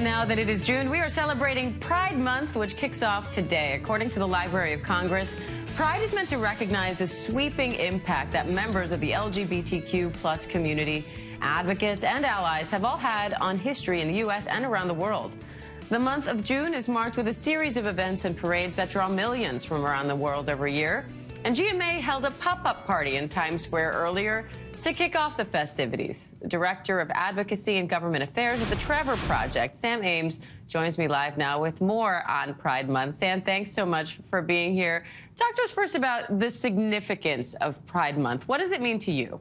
Now that it is June, we are celebrating Pride Month, which kicks off today. According to the Library of Congress, Pride is meant to recognize the sweeping impact that members of the LGBTQ plus community, advocates, and allies have all had on history in the U.S. and around the world. The month of June is marked with a series of events and parades that draw millions from around the world every year. And GMA held a pop-up party in Times Square earlier to kick off the festivities. The Director of Advocacy and Government Affairs at the Trevor Project, Sam Ames, joins me live now with more on Pride Month. Sam, thanks so much for being here. Talk to us first about the significance of Pride Month. What does it mean to you?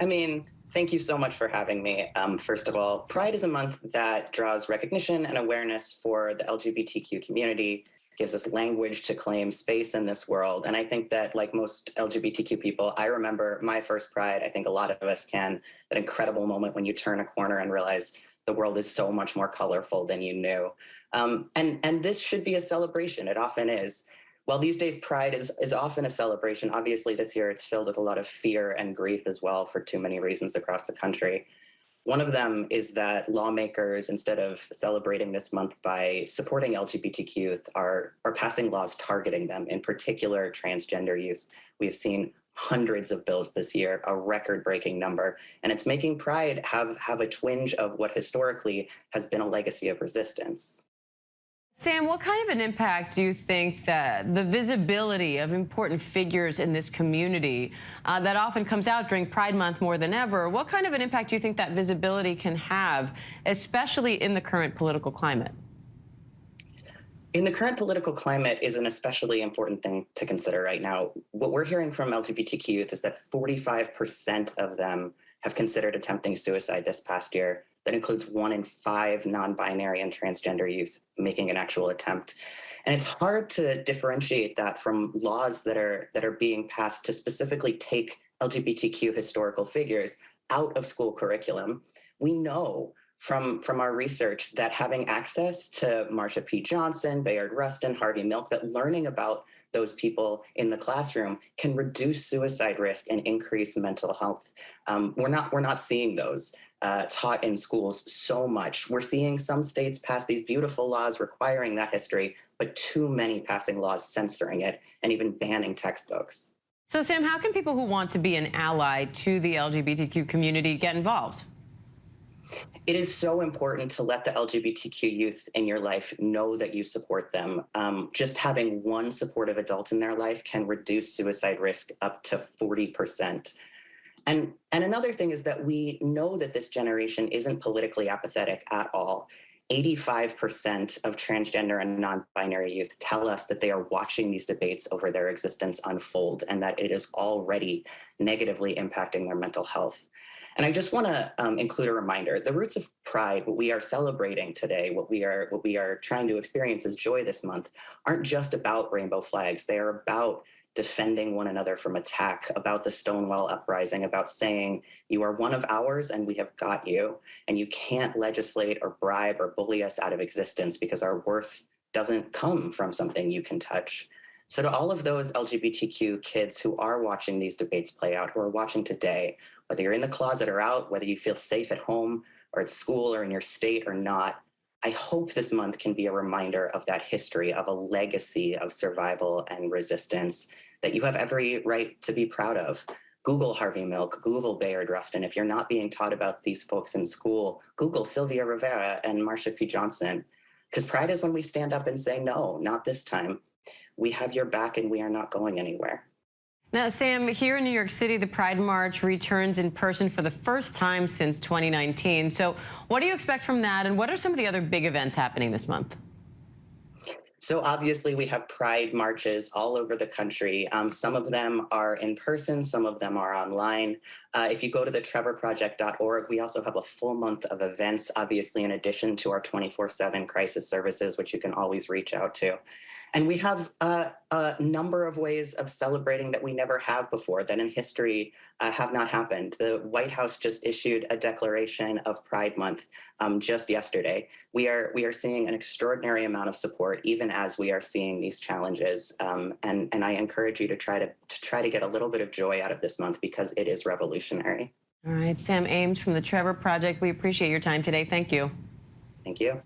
Thank you so much for having me. First of all, Pride is a month that draws recognition and awareness for the LGBTQ community, gives us language to claim space in this world. And I think that, like most LGBTQ people, I remember my first Pride. I think a lot of us can. That incredible moment when you turn a corner and realize the world is so much more colorful than you knew. And this should be a celebration. It often is. Well, these days, Pride is often a celebration. Obviously, this year it's filled with a lot of fear and grief as well for too many reasons across the country. One of them is that lawmakers, instead of celebrating this month by supporting LGBTQ youth, are passing laws targeting them, in particular transgender youth. We've seen hundreds of bills this year, a record-breaking number, and it's making Pride have a twinge of what historically has been a legacy of resistance. Sam, what kind of an impact do you think that the visibility of important figures in this community that often comes out during Pride Month more than ever, what kind of an impact do you think that visibility can have, especially in the current political climate? In the current political climate is an especially important thing to consider right now. What we're hearing from LGBTQ youth is that 45% of them have considered attempting suicide this past year. That includes 1 in 5 non-binary and transgender youth making an actual attempt. And it's hard to differentiate that from laws that are being passed to specifically take LGBTQ historical figures out of school curriculum. We know from our research that having access to Marsha P. Johnson, Bayard Rustin, Harvey Milk, that learning about those people in the classroom can reduce suicide risk and increase mental health. We're not seeing those taught in schools so much. We're seeing some states pass these beautiful laws requiring that history, but too many passing laws censoring it and even banning textbooks. So, Sam, how can people who want to be an ally to the LGBTQ community get involved? It is so important to let the LGBTQ youth in your life know that you support them. Just having one supportive adult in their life can reduce suicide risk up to 40%. And another thing is that we know that this generation isn't politically apathetic at all. 85% of transgender and non-binary youth tell us that they are watching these debates over their existence unfold and that it is already negatively impacting their mental health. And I just want to include a reminder, the roots of Pride, what we are celebrating today, what we are trying to experience as joy this month, aren't just about rainbow flags. They are about defending one another from attack, about the Stonewall Uprising, about saying you are one of ours and we have got you, and you can't legislate or bribe or bully us out of existence because our worth doesn't come from something you can touch. So to all of those LGBTQ kids who are watching these debates play out, who are watching today, whether you're in the closet or out, whether you feel safe at home or at school or in your state or not, I hope this month can be a reminder of that history, of a legacy of survival and resistance that you have every right to be proud of. Google Harvey Milk, Google Bayard Rustin. If you're not being taught about these folks in school, Google Sylvia Rivera and Marsha P. Johnson. Because Pride is when we stand up and say, no, not this time. We have your back and we are not going anywhere. Now, Sam, here in New York City, the Pride March returns in person for the first time since 2019. So what do you expect from that, and what are some of the other big events happening this month? So obviously we have Pride marches all over the country. Some of them are in person, some of them are online. If you go to the trevorproject.org, we also have a full month of events, obviously in addition to our 24/7 crisis services, which you can always reach out to. And we have a number of ways of celebrating that we never have before, that in history have not happened. The White House just issued a declaration of Pride Month just yesterday. We are seeing an extraordinary amount of support, even as we are seeing these challenges. And I encourage you to try to get a little bit of joy out of this month because it is revolutionary. All right, Sam Ames from the Trevor Project. We appreciate your time today. Thank you. Thank you.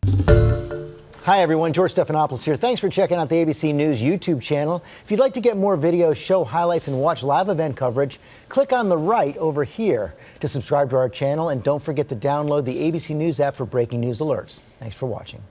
Hi, everyone. George Stephanopoulos here. Thanks for checking out the ABC News YouTube channel. If you'd like to get more videos, show highlights, and watch live event coverage, click on the right over here to subscribe to our channel. And don't forget to download the ABC News app for breaking news alerts. Thanks for watching.